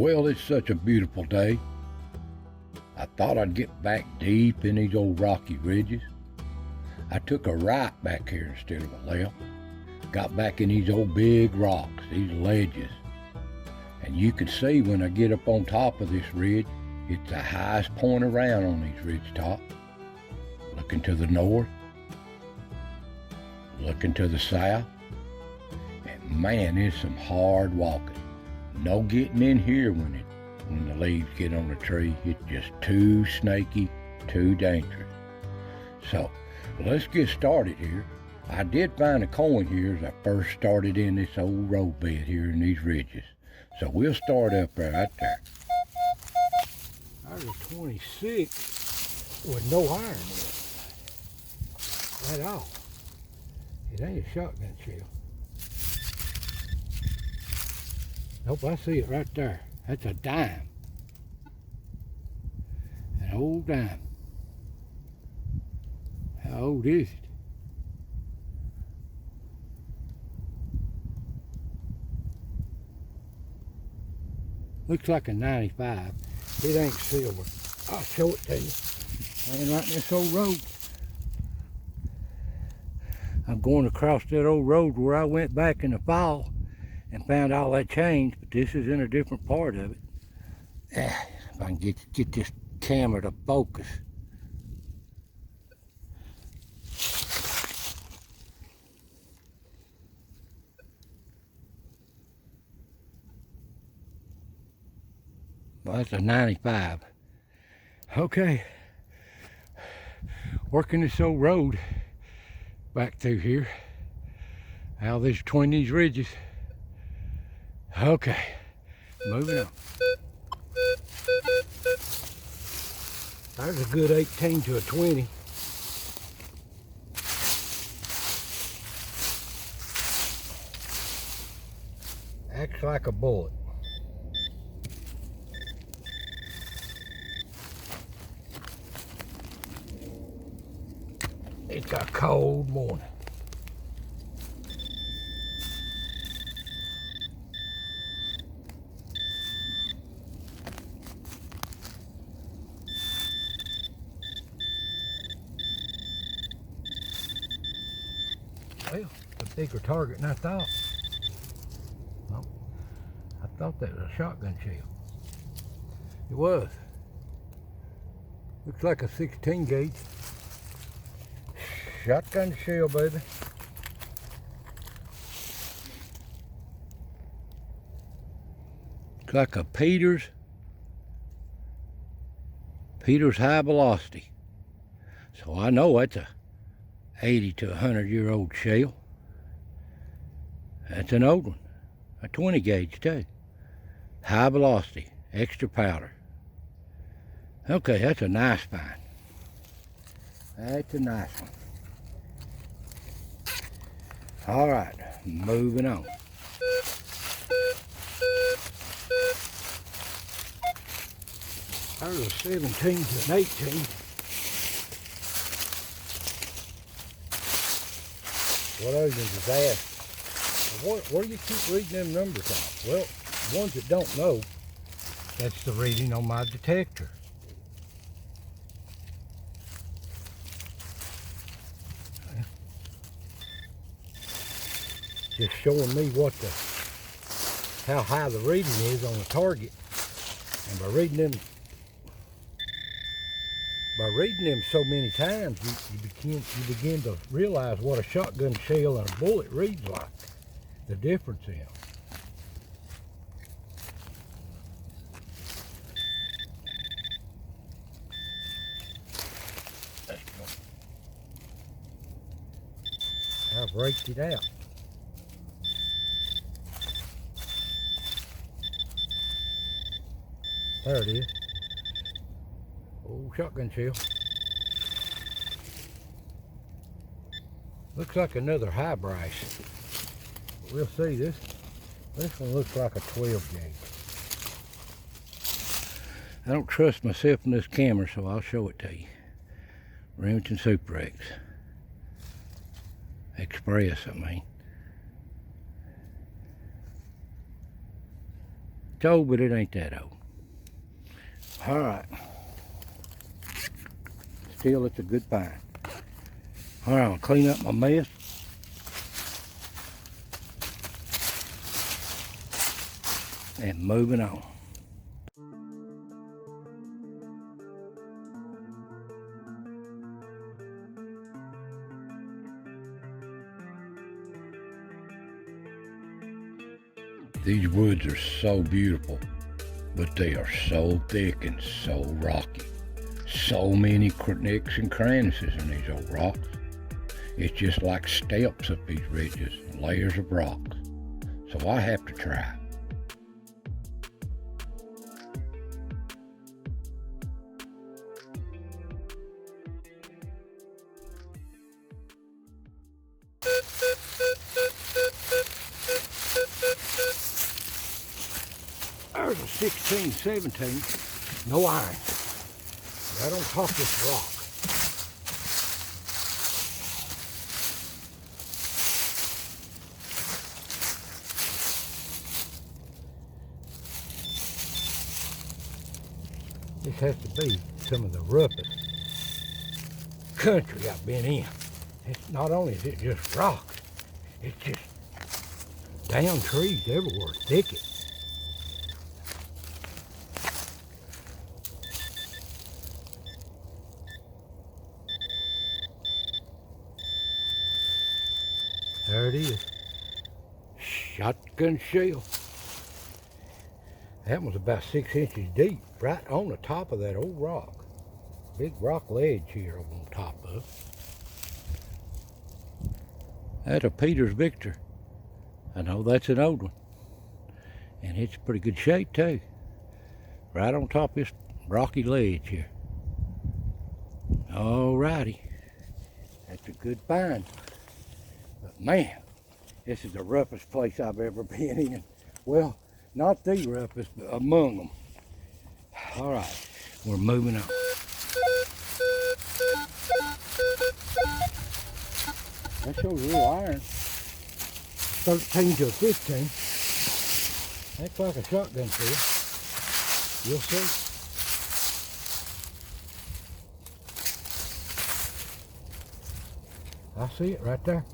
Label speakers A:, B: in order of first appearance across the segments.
A: Well, it's such a beautiful day. I thought I'd get back deep in these old rocky ridges. I took a right back here instead of a left. Got back in these old big rocks, these ledges. And you can see when I get up on top of this ridge, it's the highest point around on these ridge tops. Looking to the north, looking to the south, and man, it's some hard walking. No getting in here when the leaves get on the tree. It's just too snaky, too dangerous. So let's get started here. I did find a coin here as I first started in this old road bed here in these ridges. So we'll start up right there. There's a 26 with no iron in it at all. It ain't a shotgun shell. Nope, I see it right there. That's a dime. An old dime. How old is it? Looks like a 95. It ain't silver. I'll show it to you. Laying right in this old road. I'm going across that old road where I went back in the fall and found all that change, but this is in a different part of it. If I can get this camera to focus. Well, that's a 95. Okay. Working this old road back through here. Out this between these ridges. Okay, moving on. There's a good 18 to a 20. Acts like a bullet. It's a cold morning. Well, it's a bigger target than I thought. Well, I thought that was a shotgun shell. It was. Looks like a 16 gauge. Shotgun shell, baby. Looks like a Peters high velocity. So I know that's a 80 to 100-year-old shell. That's an old one. A 20 gauge too. High velocity, extra powder. Okay, that's a nice find. That's a nice one. All right, moving on. There's a 17 to an 18. What are you, disaster? Where do you keep reading them numbers off? Well, the ones that don't know, that's the reading on my detector. Just showing me how high the reading is on the target, and by reading them so many times, you begin to realize what a shotgun shell and a bullet reads like. The difference in them. I've raked it out. There it is. Old shotgun shell. Looks like another high brass. We'll see this. This one looks like a 12 gauge. I don't trust myself in this camera, so I'll show it to you. Remington Super X. Express, I mean. It's old, but it ain't that old. All right. Still, it's a good pine. All right, I'll clean up my mess. And moving on. These woods are so beautiful, but they are so thick and so rocky. So many nicks and crannies in these old rocks. It's just like steps up these ridges, layers of rocks. So I have to try. There's a 16, 17, no iron. Right on top of this rock. This has to be some of the roughest country I've been in. It's not only is it just rocks, it's just down trees everywhere, thicket. There it is. Shotgun shell. That was about 6 inches deep, right on the top of that old rock. Big rock ledge here on top of. That's a Peter's Victor. I know that's an old one. And it's pretty good shape too. Right on top of this rocky ledge here. Alrighty. That's a good find. But man, this is the roughest place I've ever been in. Well, not the roughest, but among them. All right, we're moving on. That shows real iron. 13 to 15. That's like a shotgun shell. You'll see. I see it right there.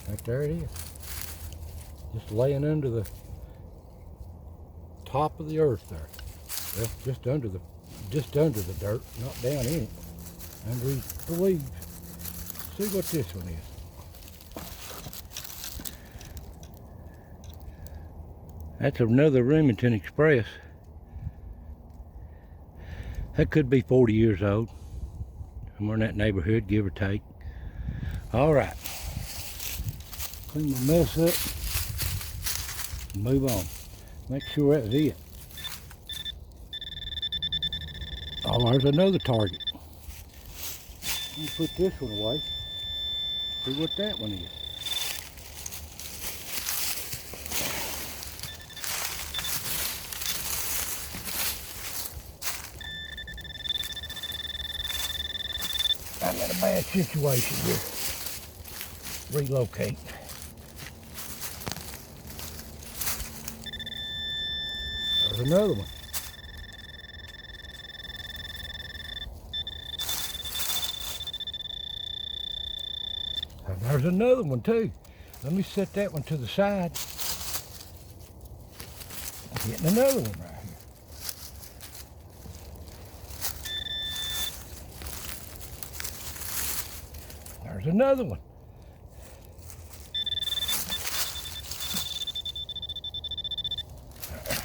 A: Right there it is. Just laying under the top of the earth there. Well, just under the dirt, not down in it. Underneath the leaves. See what this one is. That's another Remington Express. That could be 40 years old. Somewhere in that neighborhood, give or take. All right. Clean my mess up. Move on. Make sure that's it. Oh, there's another target. Let me put this one away. See what that one is. I'm in a bad situation here. Relocate. There's another one. And there's another one too. Let me set that one to the side. I'm getting another one right here. There's another one.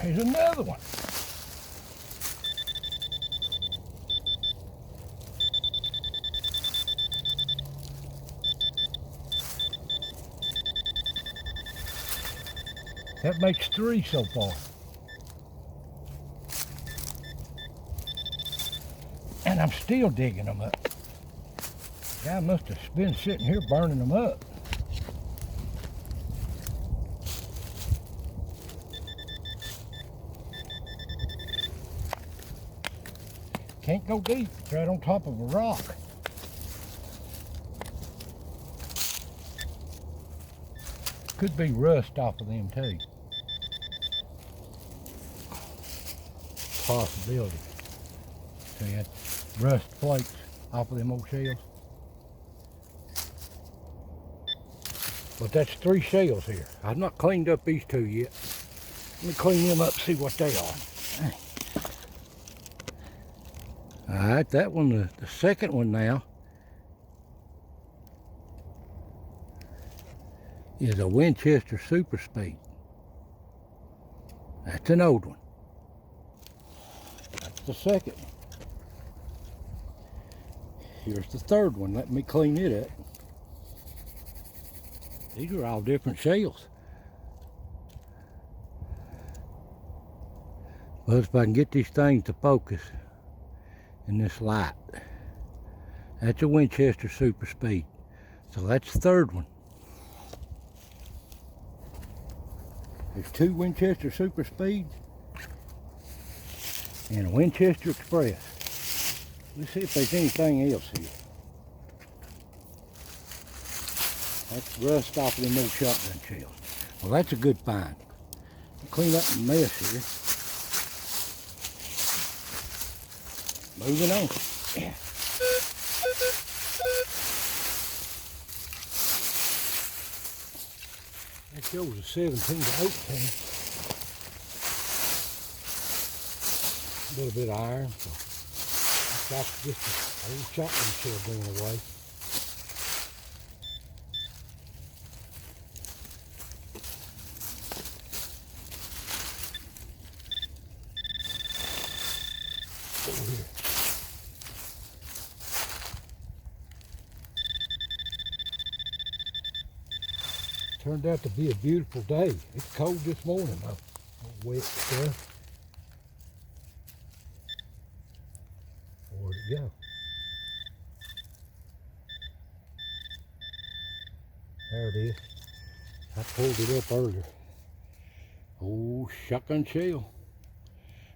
A: There's another one. That makes 3 so far. And I'm still digging them up. Guy must have been sitting here burning them up. Can't go deep, it's right on top of a rock. Could be rust off of them too. possibility. See that rust flakes off of them old shells. But that's 3 shells here. I've not cleaned up these 2 yet. Let me clean them up, see what they are. Alright, that one, the second one now, is a Winchester Super Speed. That's an old one. That's the second one. Here's the third one. Let me clean it up. These are all different shells. Well, if I can get these things to focus in this light. That's a Winchester Super Speed. So that's the third one. There's 2 Winchester Super Speeds and a Winchester Express. Let's see if there's anything else here. That's rust off of them old shotgun shells. Well, that's a good find. Clean up the mess here. Moving on. Yeah. That shows a 17 to 18. A little bit of iron. So that's just an old shotgun shell going away. Over here. Turned out to be a beautiful day. It's cold this morning though. Wet stuff. Where'd it go? There it is. I pulled it up earlier. Old shotgun shell.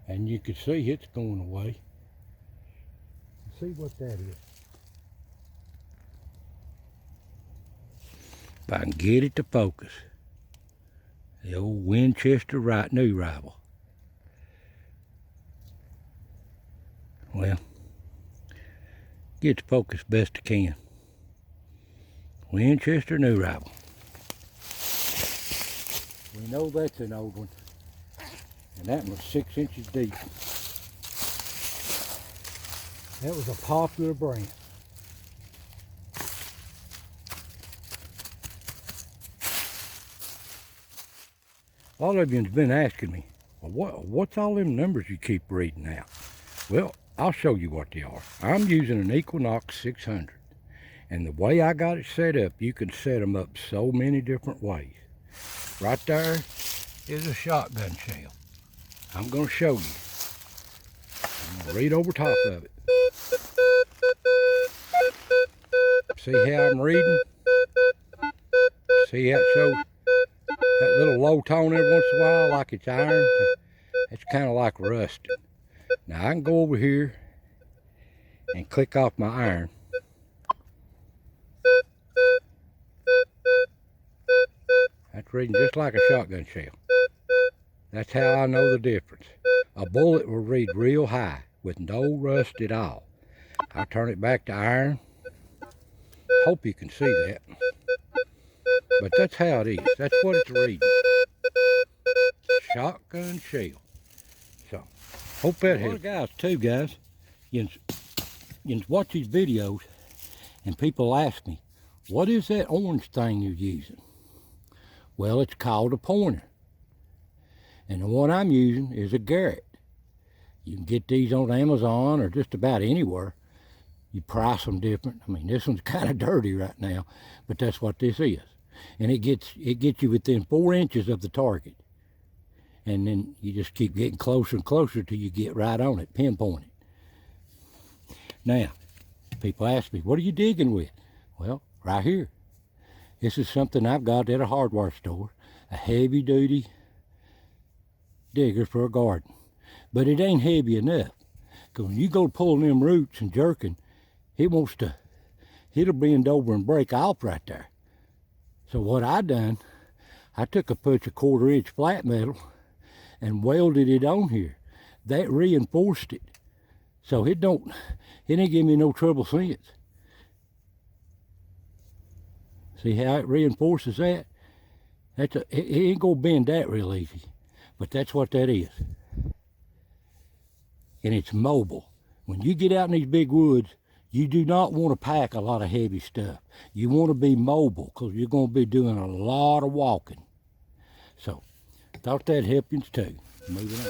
A: And you can see it's going away. See what that is. If I can get it to focus. The old Winchester new rifle. Well, get to focus best I can. Winchester new rifle. We know that's an old one. And that was 6 inches deep. That was a popular brand. A lot of you's been asking me, well, what's all them numbers you keep reading out? Well, I'll show you what they are. I'm using an Equinox 600. And the way I got it set up, you can set them up so many different ways. Right there is a shotgun shell. I'm going to show you. I'm going to read over top of it. See how I'm reading? See how it shows that little low tone every once in a while like it's iron? It's kind of like rusting. Now I can go over here and click off my iron. That's reading just like a shotgun shell. That's how I know the difference. A bullet will read real high with no rust at all. I'll turn it back to iron. Hope you can see that. But that's how it is. That's what it's reading. Shotgun shell. So, hope that helps. Guys, too, guys, you watch these videos and people ask me, what is that orange thing you're using? Well, it's called a pointer. And the one I'm using is a Garrett. You can get these on Amazon or just about anywhere. You price them different. I mean, this one's kind of dirty right now, but that's what this is. And it gets you within 4 inches of the target. And then you just keep getting closer and closer till you get right on it, pinpoint it. Now, people ask me, what are you digging with? Well, right here. This is something I've got at a hardware store, a heavy-duty digger for a garden. But it ain't heavy enough. Because when you go pulling them roots and jerking, it'll bend over and break off right there. So what I done, I took a bunch of 1/4 inch flat metal and welded it on here. that reinforced it. So it ain't giving me no trouble since. See how it reinforces that? It ain't gonna bend that real easy, but that's what that is. And it's mobile. When you get out in these big woods, you do not want to pack a lot of heavy stuff. You want to be mobile because you're going to be doing a lot of walking. So, thought that'd help you too. Moving on.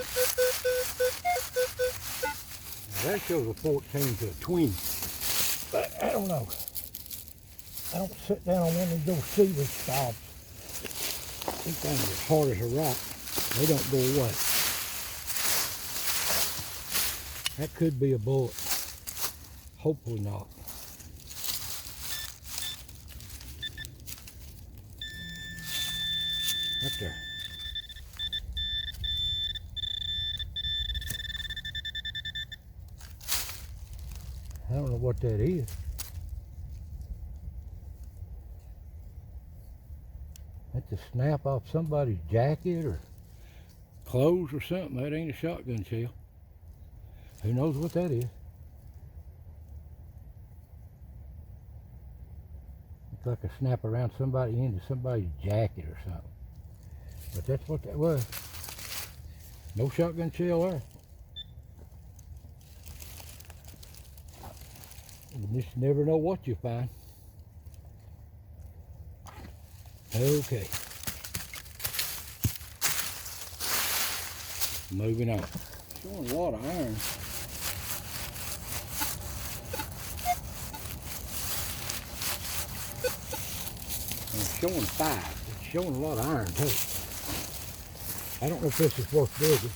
A: Now that shows a 14 to a 20. But I don't know. I don't sit down on one of those cedar stalks. These things are as hard as a rock. They don't go away. That could be a bullet. Hopefully not. Right there. I don't know what that is. That's a snap off somebody's jacket or clothes or something. That ain't a shotgun shell. Who knows what that is? It's like a snap around somebody into somebody's jacket or something. But that's what that was. No shotgun shell there. You just never know what you find. Okay. Moving on. Showing a lot of iron. And it's showing 5. It's showing a lot of iron too. I don't know if this is worth digging,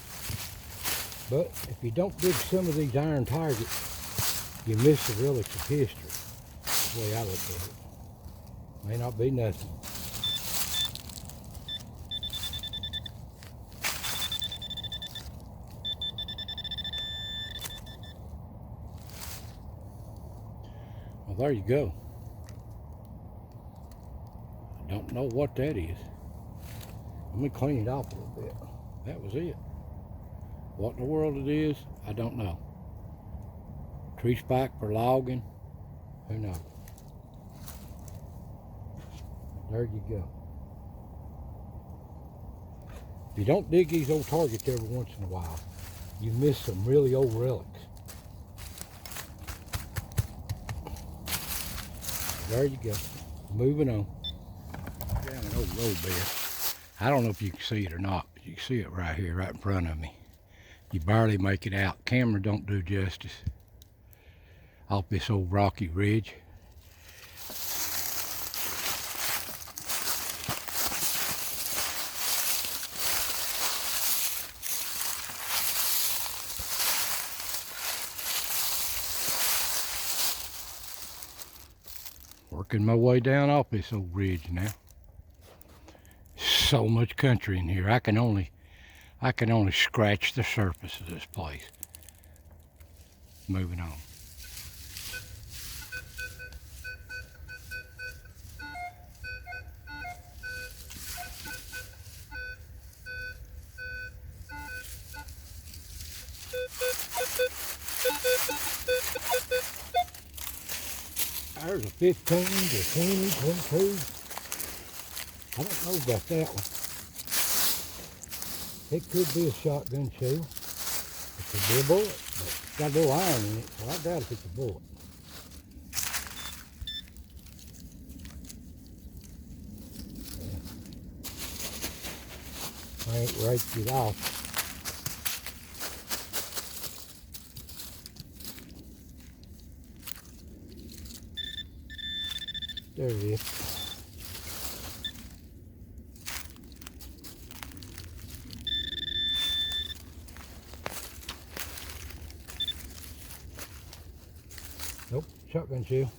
A: but if you don't dig some of these iron targets, you miss the relics of history. That's the way I look at it. May not be nothing. Well, there you go. I don't know what that is. Let me clean it off a little bit. That was it. What in the world it is, I don't know. Tree spike for logging, who knows? There you go. If you don't dig these old targets every once in a while, you miss some really old relics. There you go. Moving on. Down an old road bed. I don't know if you can see it or not, but you can see it right here, right in front of me. You barely make it out. Camera don't do justice. Off this old rocky ridge. Working my way down off this old ridge now. So much country in here. I can only scratch the surface of this place. Moving on. There's a 15 to 20, 22. I don't know about that one. It could be a shotgun shell. It could be a bullet, but it's got a little iron in it, so I doubt if it's a bullet. I ain't raked it off. There it is. Nope, shotgun shell.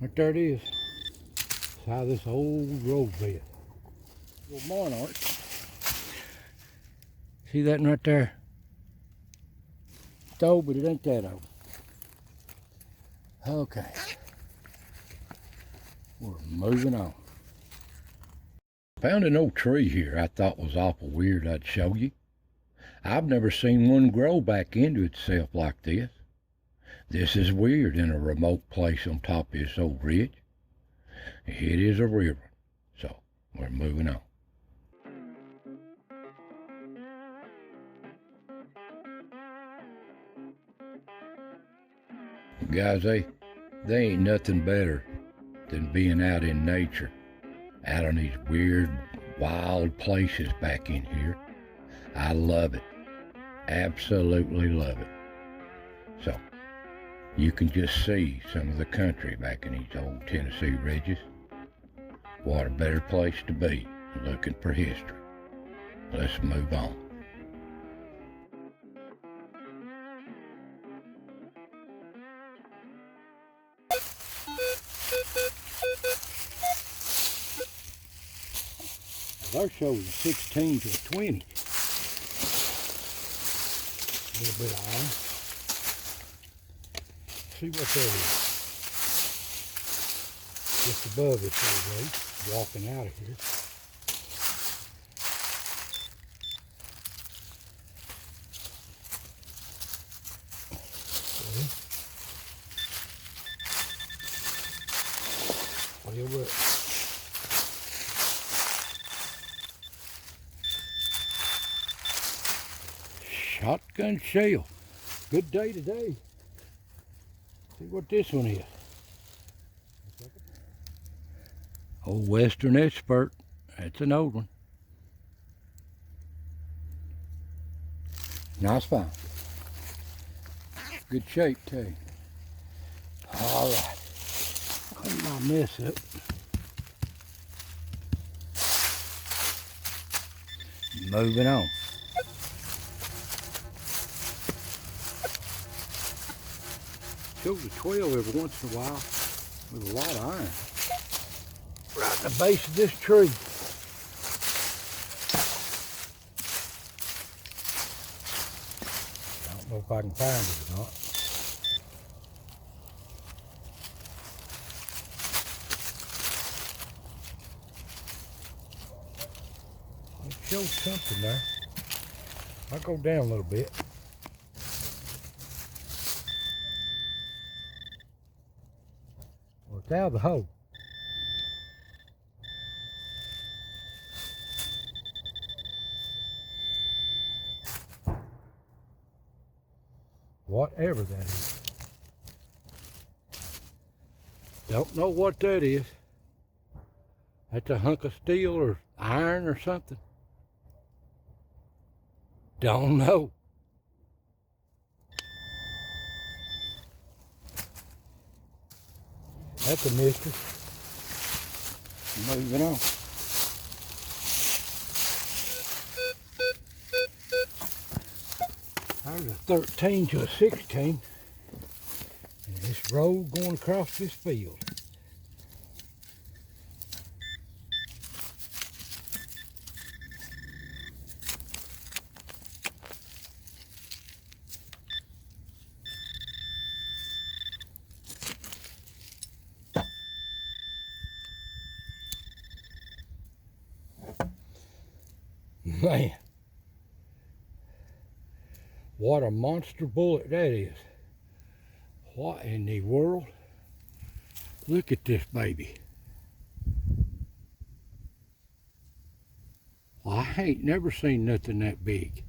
A: Right there it is. Side of this old road bed. Little barn arch. See that one right there? It's old, but it ain't that old. Okay. We're moving on. Found an old tree here I thought was awful weird I'd show you. I've never seen one grow back into itself like this. This is weird in a remote place on top of this old ridge. It is a river, so we're moving on. Guys, they ain't nothing better than being out in nature, out on these weird, wild places back in here. I love it. Absolutely love it. So, you can just see some of the country back in these old Tennessee ridges. What a better place to be looking for history. Let's move on. Our show was a 16 to a 20. A little bit of iron. See what that is. Just above this old road, walking out of here. Well, look. Shotgun shell. Good day today. See what this one is. Old Western Expert. That's an old one. Nice find. Good shape too. All right. Clean my mess up. Moving on. Shows a 12 every once in a while with a lot of iron. Right in the base of this tree. I don't know if I can find it or not. It shows something there. I'll go down a little bit. Well, it's out of the hole. Whatever that is. Don't know what that is. That's a hunk of steel or iron or something. Don't know. That's a mystery. Moving on. There's a 13 to a 16. And this road going across this field. Man, what a monster bullet that is. What in the world? Look at this baby. Well, I ain't never seen nothing that big.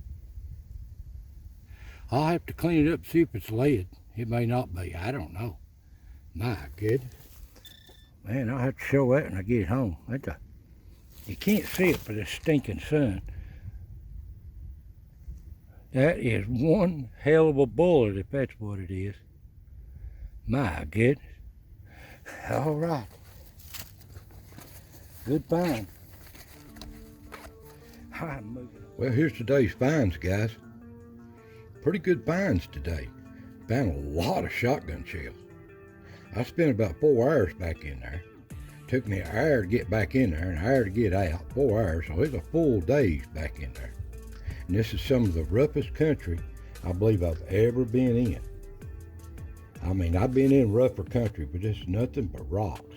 A: I'll have to clean it up, see if it's lead. It may not be, I don't know. My goodness. Man, I'll have to show that when I get home. You can't see it for this stinking sun. That is one hell of a bullet, if that's what it is. My goodness. All right. Good find. I'm moving. Well, here's today's finds, guys. Pretty good finds today. Found a lot of shotgun shells. I spent about 4 hours back in there. Took me an hour to get back in there and an hour to get out. 4 hours, so it's a full day's back in there. And this is some of the roughest country I believe I've ever been in. I mean, I've been in rougher country, but it's nothing but rocks.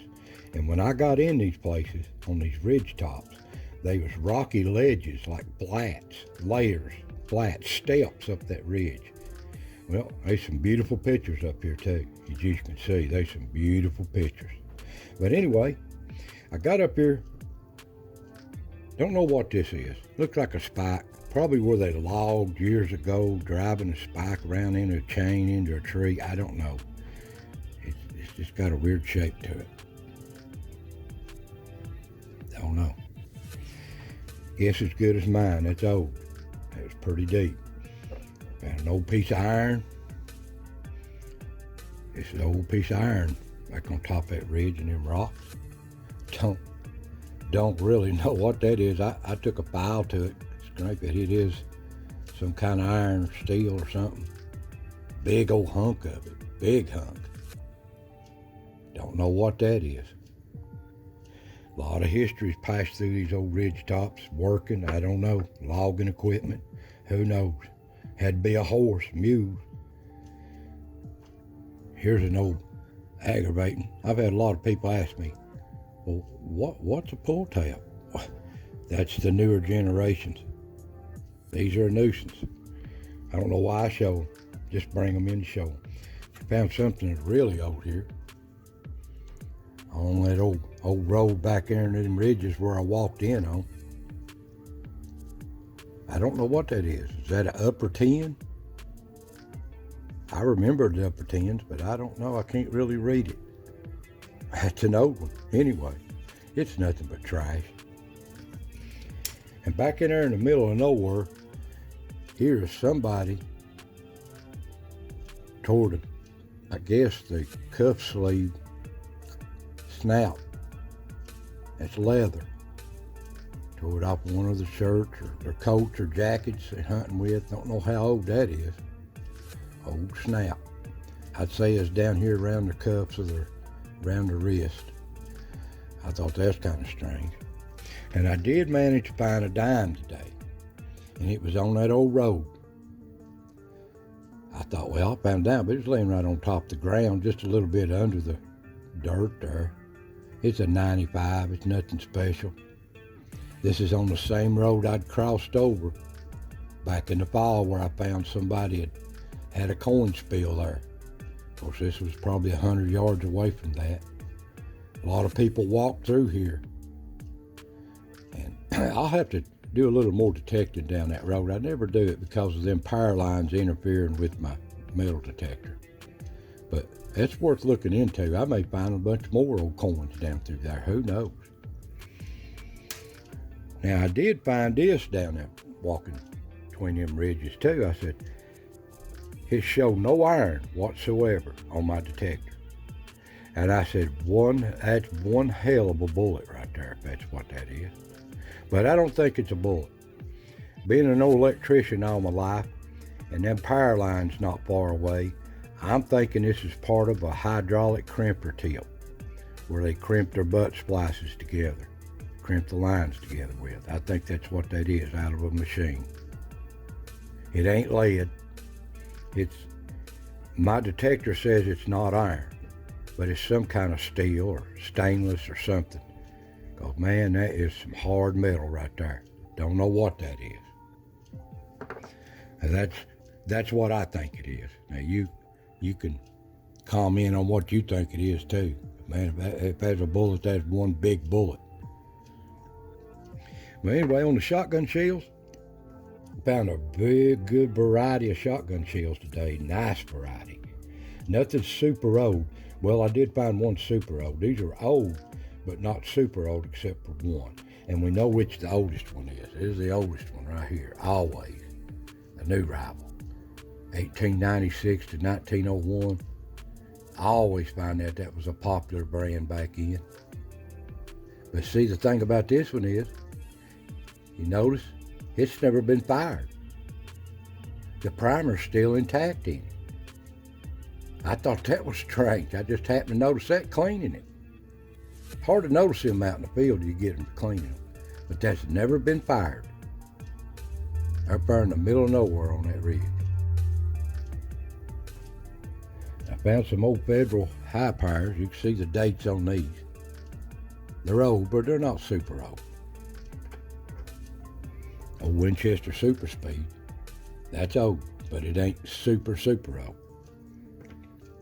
A: And when I got in these places, on these ridge tops, they was rocky ledges, like flats, layers, flat steps up that ridge. Well, there's some beautiful pictures up here too. As you can see, there's some beautiful pictures. But anyway, I got up here. Don't know what this is. Looks like a spike. Probably where they logged years ago, driving a spike around in a chain into a tree. I don't know. It's just got a weird shape to it. Don't know. Guess as good as mine. That's old. That was pretty deep. Found an old piece of iron. It's an old piece of iron back on top of that ridge and them rocks. Don't really know what that is. I took a file to it, scrape it. It is some kind of iron or steel or something. Big old hunk of it. Big hunk. Don't know what that is. A lot of history's passed through these old ridge tops, working, I don't know, logging equipment, who knows. Had to be a horse, mule. Here's an old aggravating. I've had a lot of people ask me, well, what's a pull tab? That's the newer generations. These are a nuisance. I don't know why I show them. Just bring them in to show them. Found something that's really old here. On that old road back there in them ridges where I walked in on. I don't know what that is. Is that an upper 10? I remember the upper 10s, but I don't know. I can't really read it. That's an old one. Anyway, it's nothing but trash. And back in there in the middle of nowhere, here is somebody toward, I guess, the cuff sleeve snout. That's leather. Tore it off one of the shirts or coats or jackets they're hunting with. Don't know how old that is. Old snout. I'd say it's down here around the cuffs of around the wrist. I thought that's kind of strange. And I did manage to find a dime today. And it was on that old road. I thought, well, I found a dime, but it was laying right on top of the ground, just a little bit under the dirt there. It's a 95, it's nothing special. This is on the same road I'd crossed over back in the fall where I found somebody had a coin spill there. Of course, this was probably 100 yards away from that. A lot of people walk through here. And I'll have to do a little more detecting down that road. I never do it because of them power lines interfering with my metal detector. But that's worth looking into. I may find a bunch more old coins down through there. Who knows? Now, I did find this down there, walking between them ridges too. I said, it showed no iron whatsoever on my detector. And I said, that's one hell of a bullet right there, if that's what that is. But I don't think it's a bullet. Being an old electrician all my life, and them power lines not far away, I'm thinking this is part of a hydraulic crimper tip, where they crimp their butt splices together, crimp the lines together with. I think that's what that is, out of a machine. It ain't lead. My detector says it's not iron, but it's some kind of steel or stainless or something. Because, man, that is some hard metal right there. Don't know what that is. And that's what I think it is. Now, you can comment on what you think it is, too. Man, if that's a bullet, that's one big bullet. But anyway, on the shotgun shells, found a big, good variety of shotgun shells today. Nice variety. Nothing super old. Well, I did find one super old. These are old, but not super old except for one. And we know which the oldest one is. This is the oldest one right here, always. A new rival. 1896 to 1901. I always find that was a popular brand back in. But see, the thing about this one is, you notice, it's never been fired. The primer's still intact in it. I thought that was strange. I just happened to notice that cleaning it. Hard to notice them out in the field you get them cleaning them. But that's never been fired. Up there in the middle of nowhere on that ridge. I found some old Federal high powers. You can see the dates on these. They're old, but they're not super old. Old Winchester Super Speed. That's old, but it ain't super old.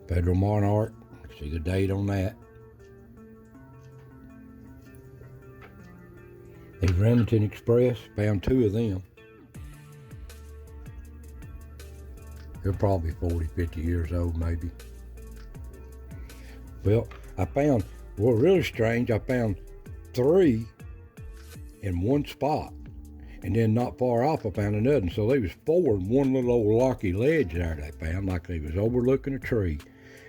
A: Federal Monarch, see the date on that. These Remington Express, found 2 of them. They're probably 40, 50 years old maybe. Well, really strange, I found 3 in one spot. And then not far off I found another. And so there was 4 in one little old rocky ledge there they found, like they was overlooking a tree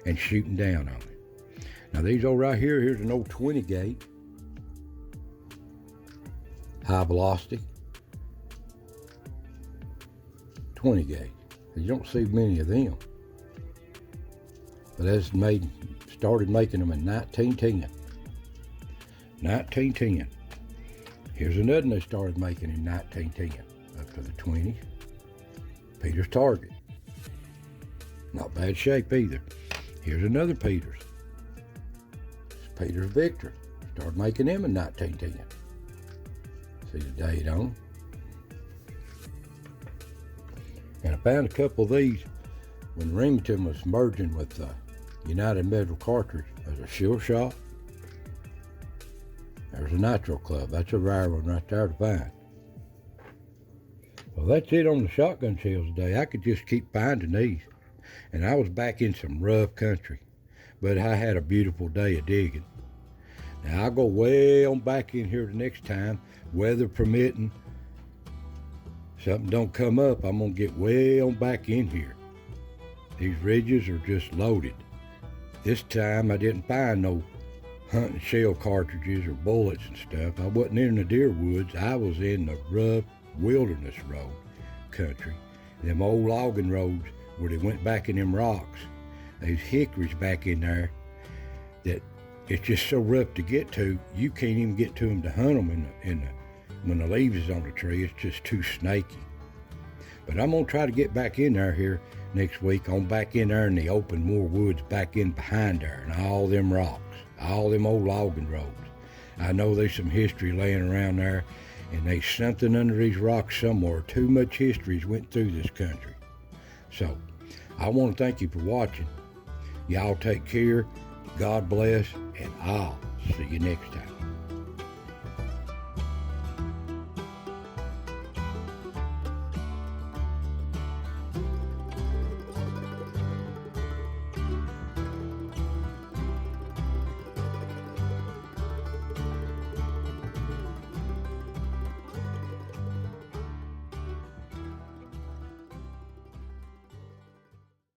A: and shooting down on it. Now these old right here, here's an old 20 gauge. High velocity. 20 gauge. You don't see many of them. But that's started making them in 1910. 1910. Here's another one they started making in 1910, up to the 20s. Peter's Target. Not bad shape either. Here's another Peter's. It's Peter's Victor. Started making them in 1910. See the date on them. And I found a couple of these when Remington was merging with United Metal Cartridge as a sure shot. There's a Nitro Club. That's a rare one right there to find. Well, that's it on the shotgun shells today. I could just keep finding these. And I was back in some rough country, but I had a beautiful day of digging. Now I'll go way on back in here the next time, weather permitting. Something don't come up, I'm gonna get way on back in here. These ridges are just loaded. This time I didn't find no hunting shell cartridges or bullets and stuff. I wasn't in the deer woods. I was in the rough wilderness road country. Them old logging roads where they went back in them rocks. There's hickories back in there that it's just so rough to get to, you can't even get to them to hunt them when the leaves is on the tree. It's just too snaky. But I'm gonna try to get back in there here next week. I'm back in there in the open moor woods back in behind there and all them rocks, all them old logging roads. I know there's some history laying around there, and there's something under these rocks somewhere. Too much history's went through this country. So I want to thank you for watching. Y'all take care. God bless, and I'll see you next time.